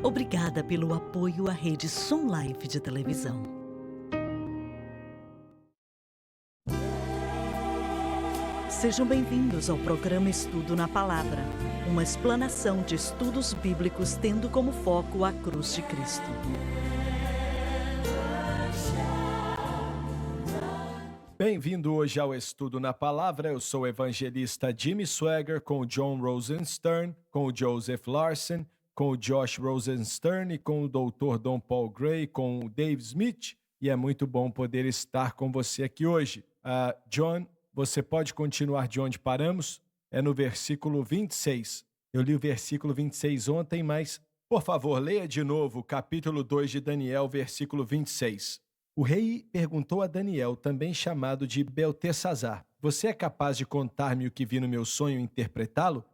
Obrigada pelo apoio à rede Som Life de televisão. Sejam bem-vindos ao programa Estudo na Palavra, uma explanação de estudos bíblicos tendo como foco a cruz de Cristo. Bem-vindo hoje ao Estudo na Palavra. Eu sou o evangelista Jimmy Swaggart com o John Rosenstern, com o Joseph Larson, com o Josh Rosenstern e com o Dr. Don Paul Gray, com o Dave Smith. E é muito bom poder estar com você aqui hoje. John, você pode continuar de onde paramos? É no versículo 26. Eu li o versículo 26 ontem, mas, por favor, leia de novo o capítulo 2 de Daniel, versículo 26. O rei perguntou a Daniel, também chamado de Beltesazar: você é capaz de contar-me o que vi no meu sonho e interpretá-lo?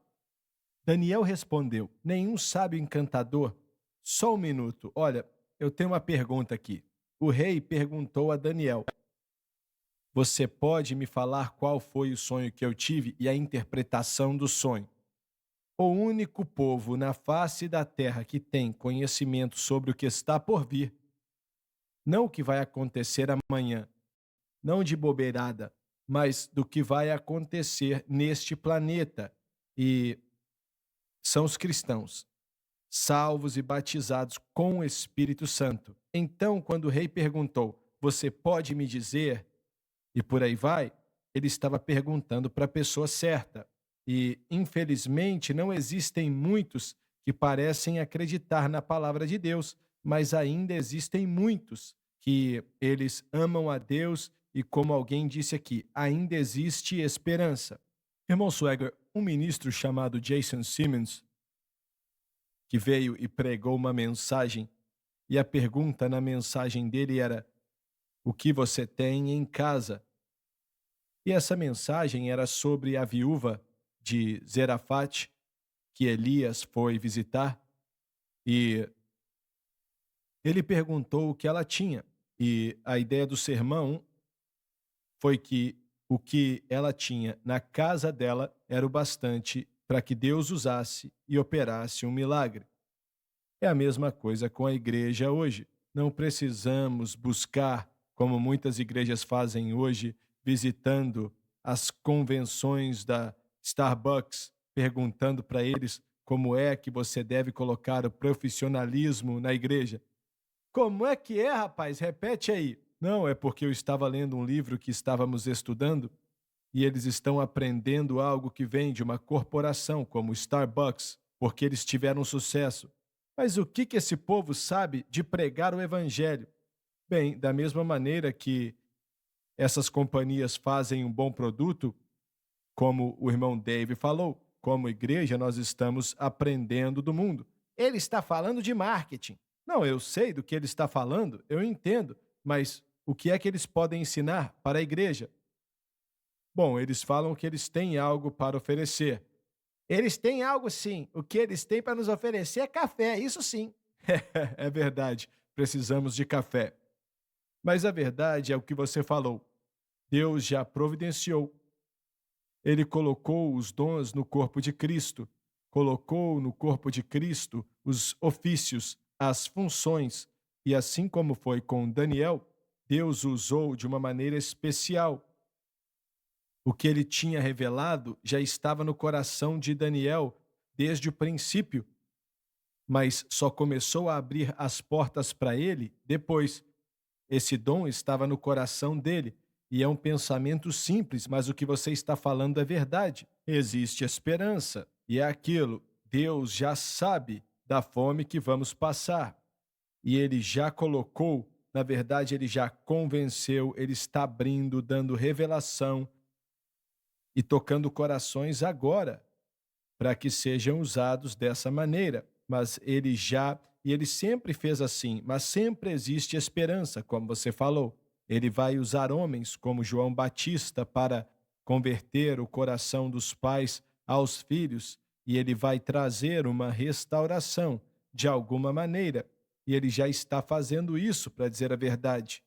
Daniel respondeu: nenhum sábio encantador. Só um minuto. Olha, eu tenho uma pergunta aqui. O rei perguntou a Daniel: você pode me falar qual foi o sonho que eu tive e a interpretação do sonho? O único povo na face da terra que tem conhecimento sobre o que está por vir, não o que vai acontecer amanhã, não de bobeirada, mas do que vai acontecer neste planeta. E são os cristãos, salvos e batizados com o Espírito Santo. Então, quando o rei perguntou: você pode me dizer? E por aí vai, ele estava perguntando para a pessoa certa. E, infelizmente, não existem muitos que parecem acreditar na palavra de Deus, mas ainda existem muitos que eles amam a Deus e, como alguém disse aqui, ainda existe esperança. Irmão Swagger, um ministro chamado Jason Simmons, que veio e pregou uma mensagem, e a pergunta na mensagem dele era: o que você tem em casa? E essa mensagem era sobre a viúva de Zerafate, que Elias foi visitar, e ele perguntou o que ela tinha. E a ideia do sermão foi que o que ela tinha na casa dela era o bastante para que Deus usasse e operasse um milagre. É a mesma coisa com a igreja hoje. Não precisamos buscar, como muitas igrejas fazem hoje, visitando as convenções da Starbucks, perguntando para eles como é que você deve colocar o profissionalismo na igreja. Como é que é, rapaz? Repete aí. Não, é porque eu estava lendo um livro que estávamos estudando e eles estão aprendendo algo que vem de uma corporação como Starbucks, porque eles tiveram sucesso. Mas o que esse povo sabe de pregar o evangelho? Bem, da mesma maneira que essas companhias fazem um bom produto, como o irmão Dave falou, como igreja nós estamos aprendendo do mundo. Ele está falando de marketing. Não, eu sei do que ele está falando, eu entendo, mas o que é que eles podem ensinar para a igreja? Bom, eles falam que eles têm algo para oferecer. Eles têm algo sim, o que eles têm para nos oferecer é café, isso sim. É verdade, precisamos de café. Mas a verdade é o que você falou. Deus já providenciou. Ele colocou os dons no corpo de Cristo, colocou no corpo de Cristo os ofícios, as funções, e assim como foi com Daniel, Deus o usou de uma maneira especial. O que ele tinha revelado já estava no coração de Daniel desde o princípio, mas só começou a abrir as portas para ele depois. Esse dom estava no coração dele, e é um pensamento simples, mas o que você está falando é verdade. Existe esperança, e é aquilo: Deus já sabe da fome que vamos passar, e ele já colocou, na verdade, ele já convenceu, ele está abrindo, dando revelação e tocando corações agora, para que sejam usados dessa maneira. Mas ele sempre fez assim, mas sempre existe esperança, como você falou. Ele vai usar homens como João Batista para converter o coração dos pais aos filhos, e ele vai trazer uma restauração de alguma maneira. E ele já está fazendo isso, para dizer a verdade.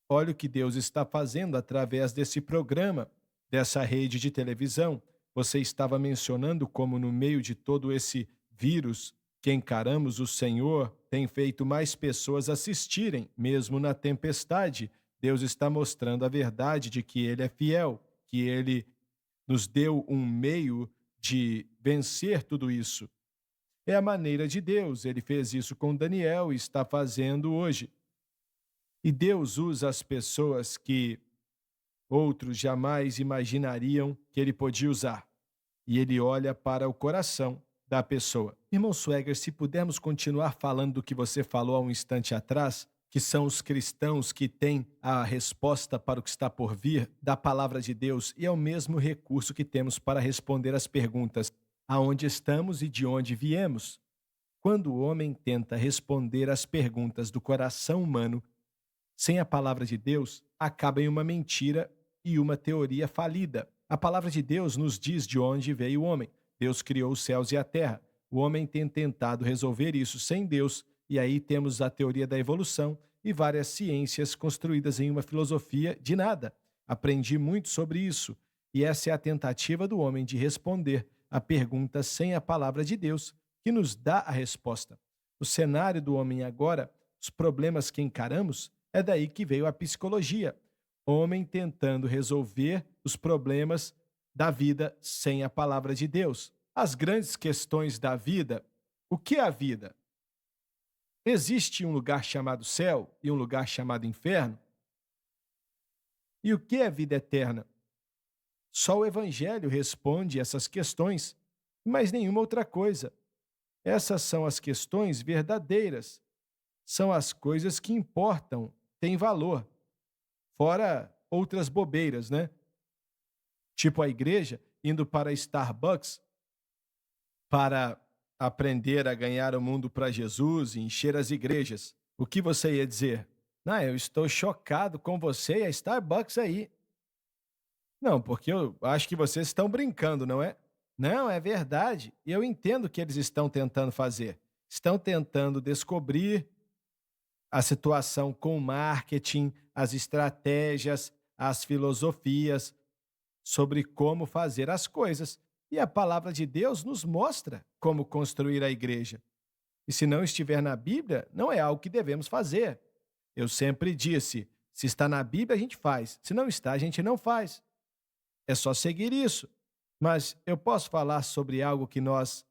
Olha o que Deus está fazendo através desse programa, dessa rede de televisão. Você estava mencionando como no meio de todo esse vírus que encaramos, o Senhor tem feito mais pessoas assistirem, mesmo na tempestade. Deus está mostrando a verdade de que Ele é fiel, que Ele nos deu um meio de vencer tudo isso. É a maneira de Deus. Ele fez isso com Daniel e está fazendo hoje. E Deus usa as pessoas que outros jamais imaginariam que Ele podia usar. E Ele olha para o coração da pessoa. Irmão Swagger, se pudermos continuar falando do que você falou há um instante atrás, que são os cristãos que têm a resposta para o que está por vir da palavra de Deus, e é o mesmo recurso que temos para responder às perguntas: aonde estamos e de onde viemos? Quando o homem tenta responder às perguntas do coração humano sem a palavra de Deus, acaba em uma mentira e uma teoria falida. A palavra de Deus nos diz de onde veio o homem. Deus criou os céus e a terra. O homem tem tentado resolver isso sem Deus, e aí temos a teoria da evolução e várias ciências construídas em uma filosofia de nada. Aprendi muito sobre isso, e essa é a tentativa do homem de responder a perguntas sem a palavra de Deus, que nos dá a resposta. O cenário do homem agora, os problemas que encaramos, é daí que veio a psicologia. Homem tentando resolver os problemas da vida sem a palavra de Deus. As grandes questões da vida. O que é a vida? Existe um lugar chamado céu e um lugar chamado inferno? E o que é vida eterna? Só o Evangelho responde essas questões, mas nenhuma outra coisa. Essas são as questões verdadeiras. São as coisas que importam, têm valor. Fora outras bobeiras, né? Tipo a igreja indo para Starbucks para aprender a ganhar o mundo para Jesus e encher as igrejas. O que você ia dizer? Não, eu estou chocado com você e a Starbucks aí. Não, porque eu acho que vocês estão brincando, não é? Não, é verdade. E eu entendo o que eles estão tentando fazer. Estão tentando descobrir a situação com o marketing, as estratégias, as filosofias sobre como fazer as coisas. E a palavra de Deus nos mostra como construir a igreja. E se não estiver na Bíblia, não é algo que devemos fazer. Eu sempre disse, se está na Bíblia, a gente faz. Se não está, a gente não faz. É só seguir isso. Mas eu posso falar sobre algo que nós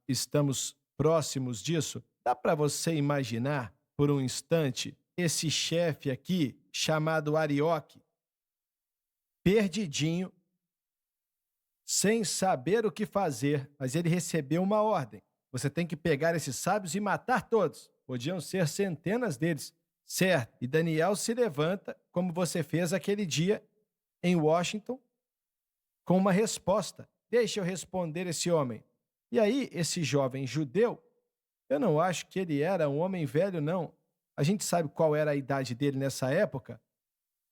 estamos próximos disso? Dá para você imaginar, por um instante, esse chefe aqui, chamado Arioque, perdidinho, sem saber o que fazer, mas ele recebeu uma ordem. Você tem que pegar esses sábios e matar todos. Podiam ser centenas deles, certo? E Daniel se levanta, como você fez aquele dia em Washington, com uma resposta. Deixa eu responder esse homem. E aí, esse jovem judeu, eu não acho que ele era um homem velho, não. A gente sabe qual era a idade dele nessa época?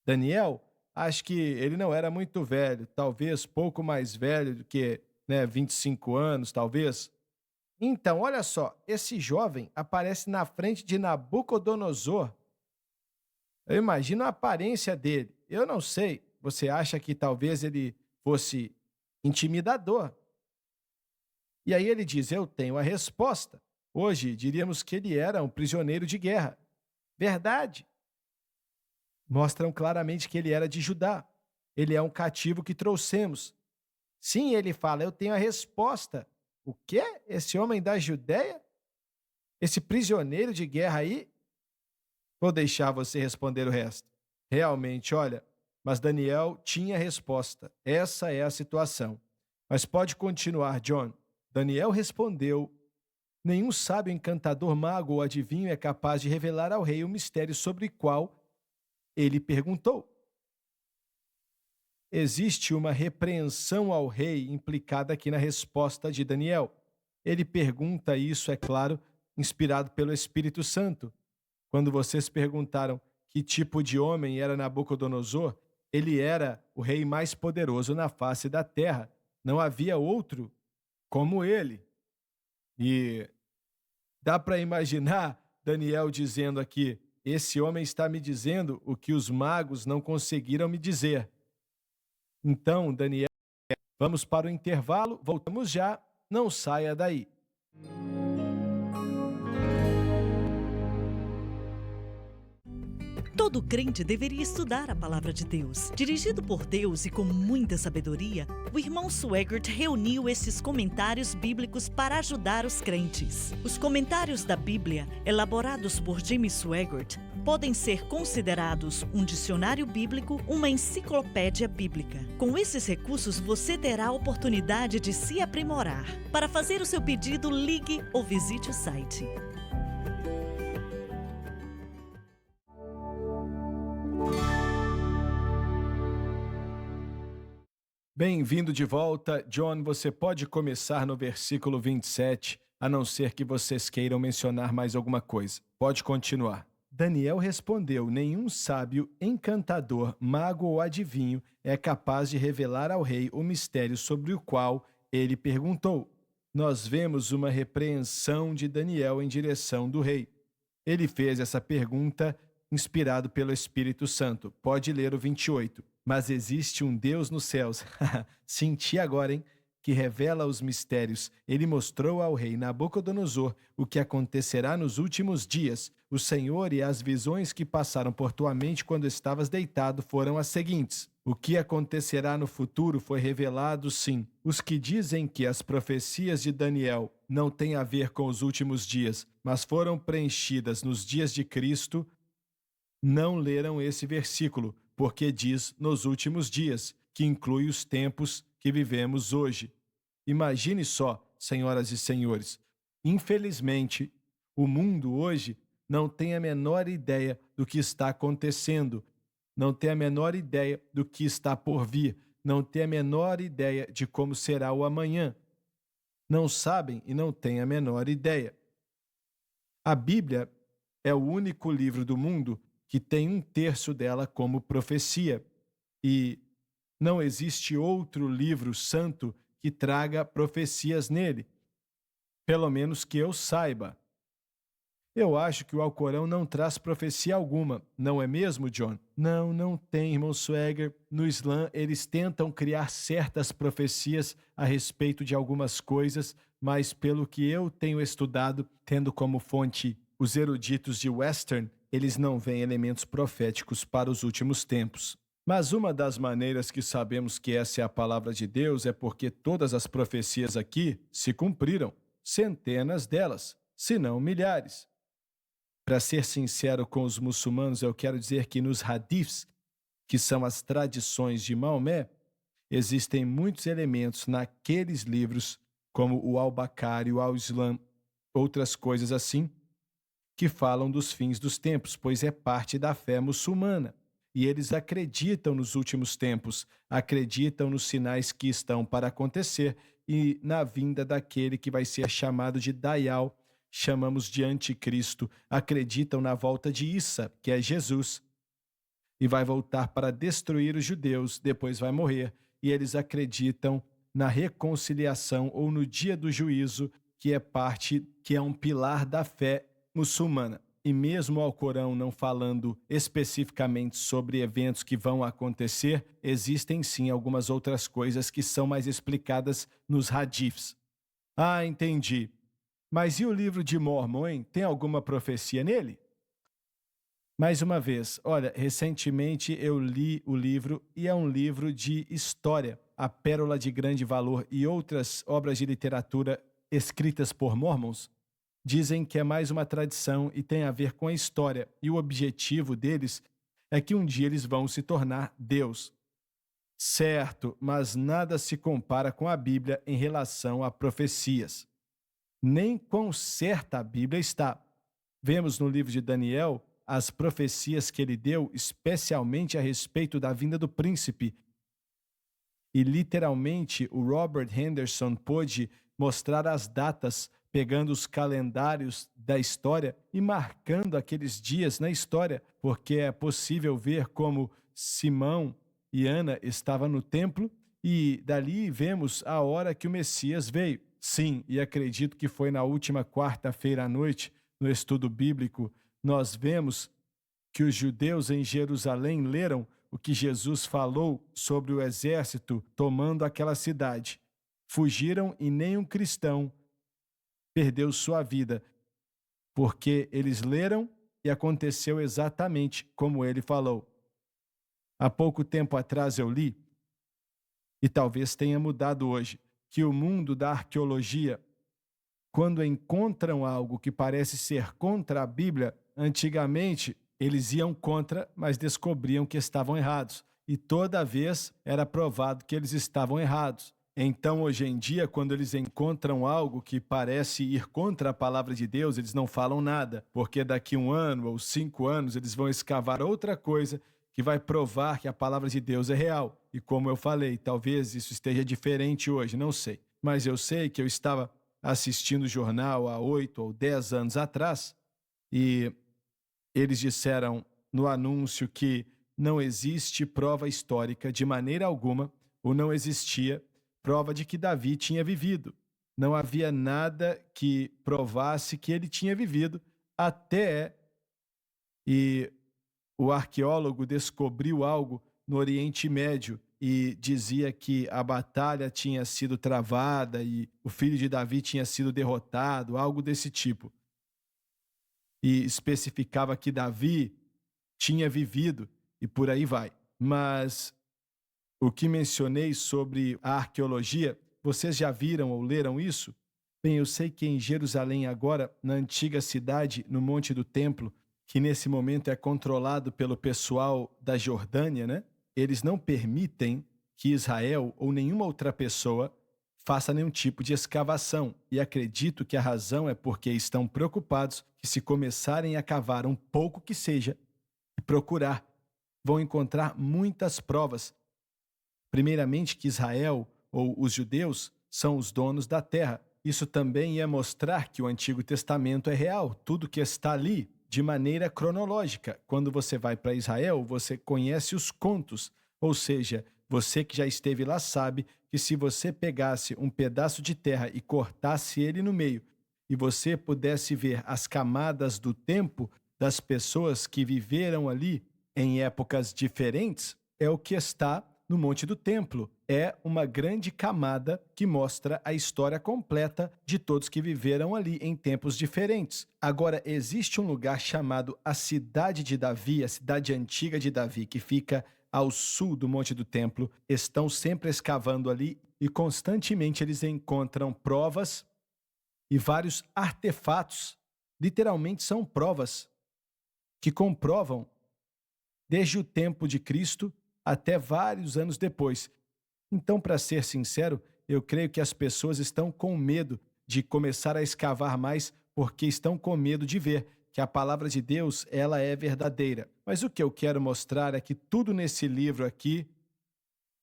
Daniel, acho que ele não era muito velho, talvez pouco mais velho do que 25 anos, talvez. Então, olha só, esse jovem aparece na frente de Nabucodonosor. Eu imagino a aparência dele. Eu não sei, você acha que talvez ele fosse intimidador? E aí ele diz, eu tenho a resposta. Hoje, diríamos que ele era um prisioneiro de guerra. Verdade. Mostram claramente que ele era de Judá. Ele é um cativo que trouxemos. Sim, ele fala, eu tenho a resposta. O quê? Esse homem da Judéia? Esse prisioneiro de guerra aí? Vou deixar você responder o resto. Realmente, olha, mas Daniel tinha a resposta. Essa é a situação. Mas pode continuar, John. Daniel respondeu, nenhum sábio, encantador, mago ou adivinho é capaz de revelar ao rei o mistério sobre o qual ele perguntou. Existe uma repreensão ao rei implicada aqui na resposta de Daniel. Ele pergunta isso, é claro, inspirado pelo Espírito Santo. Quando vocês perguntaram que tipo de homem era Nabucodonosor, ele era o rei mais poderoso na face da terra. Não havia outro como ele. E dá para imaginar Daniel dizendo aqui, esse homem está me dizendo o que os magos não conseguiram me dizer. Então, Daniel, vamos para o intervalo, voltamos já, não saia daí. Todo crente deveria estudar a palavra de Deus. Dirigido por Deus e com muita sabedoria, o irmão Swaggart reuniu esses comentários bíblicos para ajudar os crentes. Os comentários da Bíblia, elaborados por Jimmy Swaggart, podem ser considerados um dicionário bíblico, uma enciclopédia bíblica. Com esses recursos, você terá a oportunidade de se aprimorar. Para fazer o seu pedido, ligue ou visite o site. Bem-vindo de volta. John, você pode começar no versículo 27, a não ser que vocês queiram mencionar mais alguma coisa. Pode continuar. Daniel respondeu: nenhum sábio, encantador, mago ou adivinho é capaz de revelar ao rei o mistério sobre o qual ele perguntou. Nós vemos uma repreensão de Daniel em direção do rei. Ele fez essa pergunta inspirado pelo Espírito Santo. Pode ler o 28. Mas existe um Deus nos céus, senti agora, hein? Que revela os mistérios. Ele mostrou ao rei Nabucodonosor o que acontecerá nos últimos dias. O Senhor e as visões que passaram por tua mente quando estavas deitado foram as seguintes. O que acontecerá no futuro foi revelado, sim. Os que dizem que as profecias de Daniel não têm a ver com os últimos dias, mas foram preenchidas nos dias de Cristo, não leram esse versículo, porque diz nos últimos dias, que inclui os tempos que vivemos hoje. Imagine só, senhoras e senhores, infelizmente, o mundo hoje não tem a menor ideia do que está acontecendo, não tem a menor ideia do que está por vir, não tem a menor ideia de como será o amanhã. Não sabem e não têm a menor ideia. A Bíblia é o único livro do mundo que tem 1/3 dela como profecia. E não existe outro livro santo que traga profecias nele. Pelo menos que eu saiba. Eu acho que o Alcorão não traz profecia alguma, não é mesmo, John? Não tem, irmão Swagger. No Islã, eles tentam criar certas profecias a respeito de algumas coisas, mas pelo que eu tenho estudado, tendo como fonte os eruditos de Western, eles não veem elementos proféticos para os últimos tempos. Mas uma das maneiras que sabemos que essa é a palavra de Deus é porque todas as profecias aqui se cumpriram, centenas delas, se não milhares. Para ser sincero com os muçulmanos, eu quero dizer que nos hadiths, que são as tradições de Maomé, existem muitos elementos naqueles livros, como o Al-Baqara e o Al-Islam, outras coisas assim, que falam dos fins dos tempos, pois é parte da fé muçulmana. E eles acreditam nos últimos tempos, acreditam nos sinais que estão para acontecer e na vinda daquele que vai ser chamado de Dajjal, chamamos de anticristo, acreditam na volta de Isa, que é Jesus, e vai voltar para destruir os judeus, depois vai morrer, e eles acreditam na reconciliação ou no dia do juízo, que é um pilar da fé muçulmana. E mesmo o Alcorão não falando especificamente sobre eventos que vão acontecer, existem sim algumas outras coisas que são mais explicadas nos hadiths. Ah, entendi. Mas e o livro de Mórmon, hein? Tem alguma profecia nele? Mais uma vez, olha, recentemente eu li o livro e é um livro de história, A Pérola de Grande Valor e outras obras de literatura escritas por mormons. Dizem que é mais uma tradição e tem a ver com a história, e o objetivo deles é que um dia eles vão se tornar Deus. Certo, mas nada se compara com a Bíblia em relação a profecias. Nem quão certa a Bíblia está. Vemos no livro de Daniel as profecias que ele deu, especialmente a respeito da vinda do príncipe. E literalmente o Robert Henderson pôde mostrar as datas pegando os calendários da história e marcando aqueles dias na história, porque é possível ver como Simão e Ana estavam no templo e dali vemos a hora que o Messias veio. Sim, e acredito que foi na última quarta-feira à noite, no estudo bíblico, nós vemos que os judeus em Jerusalém leram o que Jesus falou sobre o exército tomando aquela cidade. Fugiram e nenhum cristão perdeu sua vida, porque eles leram e aconteceu exatamente como ele falou. Há pouco tempo atrás eu li, e talvez tenha mudado hoje, que o mundo da arqueologia, quando encontram algo que parece ser contra a Bíblia, antigamente eles iam contra, mas descobriam que estavam errados. E toda vez era provado que eles estavam errados. Então, hoje em dia, quando eles encontram algo que parece ir contra a palavra de Deus, eles não falam nada, porque daqui 1 ano ou 5 anos eles vão escavar outra coisa que vai provar que a palavra de Deus é real. E como eu falei, talvez isso esteja diferente hoje, não sei. Mas eu sei que eu estava assistindo o jornal há 8 ou 10 anos atrás e eles disseram no anúncio que não existe prova histórica de maneira alguma, ou não existia prova de que Davi tinha vivido. Não havia nada que provasse que ele tinha vivido, até e o arqueólogo descobriu algo no Oriente Médio e dizia que a batalha tinha sido travada e o filho de Davi tinha sido derrotado, algo desse tipo. E especificava que Davi tinha vivido e por aí vai. Mas o que mencionei sobre a arqueologia, vocês já viram ou leram isso? Bem, eu sei que em Jerusalém agora, na antiga cidade, no Monte do Templo, que nesse momento é controlado pelo pessoal da Jordânia, né? Eles não permitem que Israel ou nenhuma outra pessoa faça nenhum tipo de escavação. E acredito que a razão é porque estão preocupados que se começarem a cavar um pouco que seja e procurar, vão encontrar muitas provas. Primeiramente que Israel ou os judeus são os donos da terra. Isso também ia mostrar que o Antigo Testamento é real, tudo que está ali de maneira cronológica. Quando você vai para Israel, você conhece os contos, ou seja, você que já esteve lá sabe que se você pegasse um pedaço de terra e cortasse ele no meio, e você pudesse ver as camadas do tempo das pessoas que viveram ali em épocas diferentes, é o que está no Monte do Templo. É uma grande camada que mostra a história completa de todos que viveram ali em tempos diferentes. Agora, existe um lugar chamado a Cidade de Davi, a cidade antiga de Davi, que fica ao sul do Monte do Templo. Estão sempre escavando ali e constantemente eles encontram provas e vários artefatos. Literalmente são provas que comprovam desde o tempo de Cristo até vários anos depois. Então, para ser sincero, eu creio que as pessoas estão com medo de começar a escavar mais porque estão com medo de ver que a palavra de Deus, ela é verdadeira. Mas o que eu quero mostrar é que tudo nesse livro aqui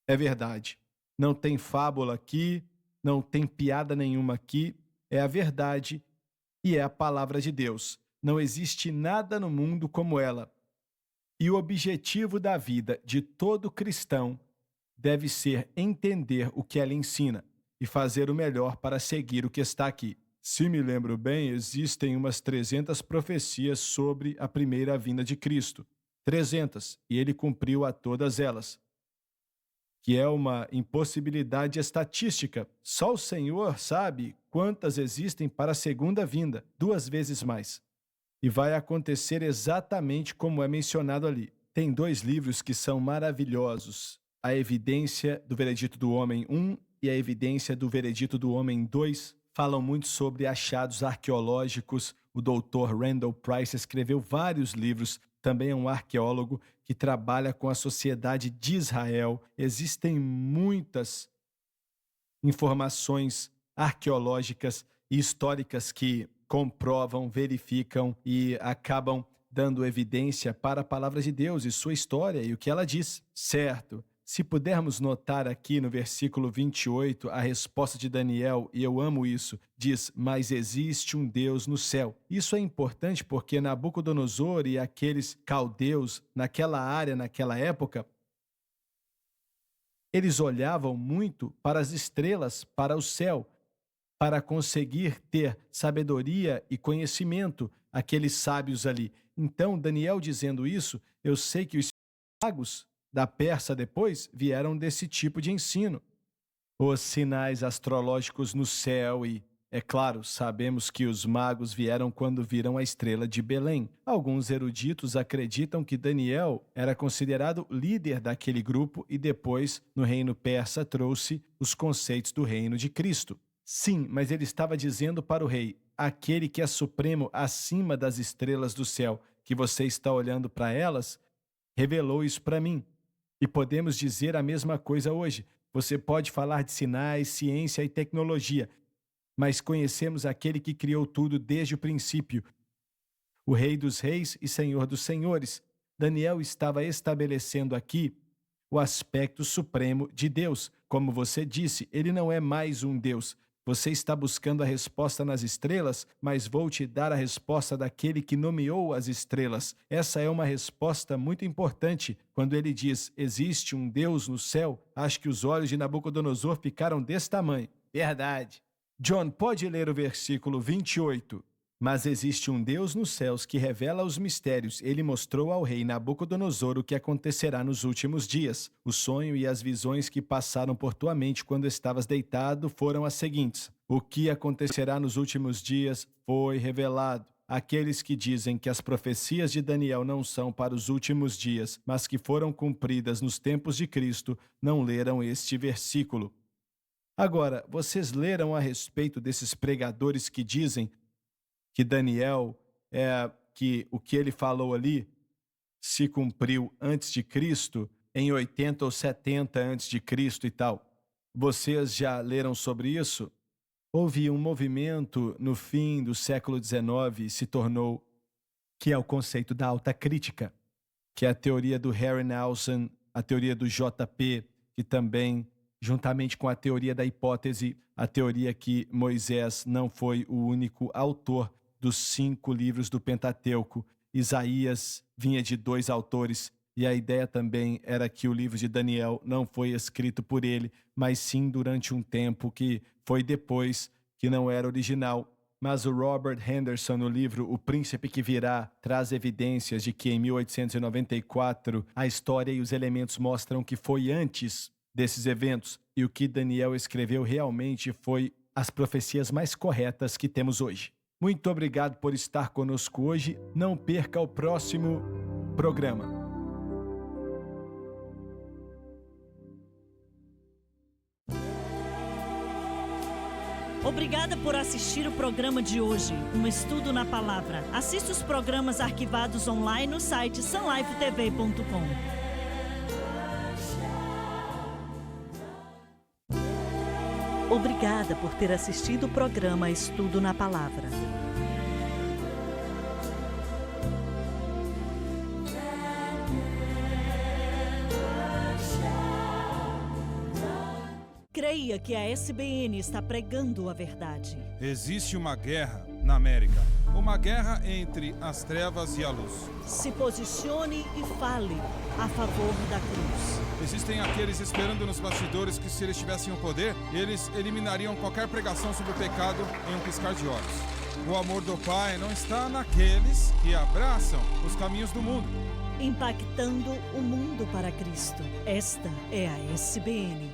é verdade. Não tem fábula aqui, não tem piada nenhuma aqui, é a verdade e é a palavra de Deus. Não existe nada no mundo como ela. E o objetivo da vida de todo cristão deve ser entender o que ela ensina e fazer o melhor para seguir o que está aqui. Se me lembro bem, existem umas 300 profecias sobre a primeira vinda de Cristo. 300, e ele cumpriu a todas elas. Que é uma impossibilidade estatística. Só o Senhor sabe quantas existem para a segunda vinda, 2 vezes mais. E vai acontecer exatamente como é mencionado ali. Tem 2 livros que são maravilhosos. A Evidência do Veredito do Homem 1 e a Evidência do Veredito do Homem 2 falam muito sobre achados arqueológicos. O Dr. Randall Price escreveu vários livros, também é um arqueólogo que trabalha com a sociedade de Israel. Existem muitas informações arqueológicas e históricas que comprovam, verificam e acabam dando evidência para a palavra de Deus e sua história e o que ela diz. Certo. Se pudermos notar aqui no versículo 28, a resposta de Daniel, e eu amo isso, diz: mas existe um Deus no céu. Isso é importante porque Nabucodonosor e aqueles caldeus naquela área, naquela época, eles olhavam muito para as estrelas, para o céu, para conseguir ter sabedoria e conhecimento, aqueles sábios ali. Então, Daniel dizendo isso, eu sei que os magos da Pérsia depois vieram desse tipo de ensino. Os sinais astrológicos no céu e É claro, sabemos que os magos vieram quando viram a estrela de Belém. Alguns eruditos acreditam que Daniel era considerado líder daquele grupo e depois, no reino persa, trouxe os conceitos do reino de Cristo. Sim, mas ele estava dizendo para o rei, aquele que é supremo acima das estrelas do céu, que você está olhando para elas, revelou isso para mim. E podemos dizer a mesma coisa hoje. Você pode falar de sinais, ciência e tecnologia, mas conhecemos aquele que criou tudo desde o princípio, o Rei dos Reis e Senhor dos Senhores. Daniel estava estabelecendo aqui o aspecto supremo de Deus. Como você disse, ele não é mais um Deus. Você está buscando a resposta nas estrelas, mas vou te dar a resposta daquele que nomeou as estrelas. Essa é uma resposta muito importante. Quando ele diz, existe um Deus no céu, acho que os olhos de Nabucodonosor ficaram desse tamanho. Verdade. John, pode ler o versículo 28. Mas existe um Deus nos céus que revela os mistérios. Ele mostrou ao rei Nabucodonosor o que acontecerá nos últimos dias. O sonho e as visões que passaram por tua mente quando estavas deitado foram as seguintes. O que acontecerá nos últimos dias foi revelado. Aqueles que dizem que as profecias de Daniel não são para os últimos dias, mas que foram cumpridas nos tempos de Cristo, não leram este versículo. Agora, vocês leram a respeito desses pregadores que dizem que Daniel, que o que ele falou ali se cumpriu antes de Cristo, em 80 ou 70 antes de Cristo e tal. Vocês já leram sobre isso? Houve um movimento no fim do século XIX se tornou, que é o conceito da alta crítica, que é a teoria do Harry Nelson, a teoria do JP, que também, juntamente com a teoria da hipótese, a teoria que Moisés não foi o único autor dos 5 livros do Pentateuco. Isaías vinha de 2 autores, e a ideia também era que o livro de Daniel não foi escrito por ele, mas sim durante um tempo que foi depois, que não era original. Mas o Robert Henderson, no livro O Príncipe que Virá, traz evidências de que em 1894 a história e os elementos mostram que foi antes desses eventos, e o que Daniel escreveu realmente foi as profecias mais corretas que temos hoje. Muito obrigado por estar conosco hoje. Não perca o próximo programa. Obrigada por assistir o programa de hoje, um estudo na palavra. Assista os programas arquivados online no site sunlifetv.com. Obrigada por ter assistido o programa Estudo na Palavra. Creia que a SBN está pregando a verdade. Existe uma guerra na América. Uma guerra entre as trevas e a luz. Se posicione e fale a favor da cruz. Existem aqueles esperando nos bastidores que, se eles tivessem o poder, eles eliminariam qualquer pregação sobre o pecado em um piscar de olhos. O amor do Pai não está naqueles que abraçam os caminhos do mundo. Impactando o mundo para Cristo. Esta é a SBN.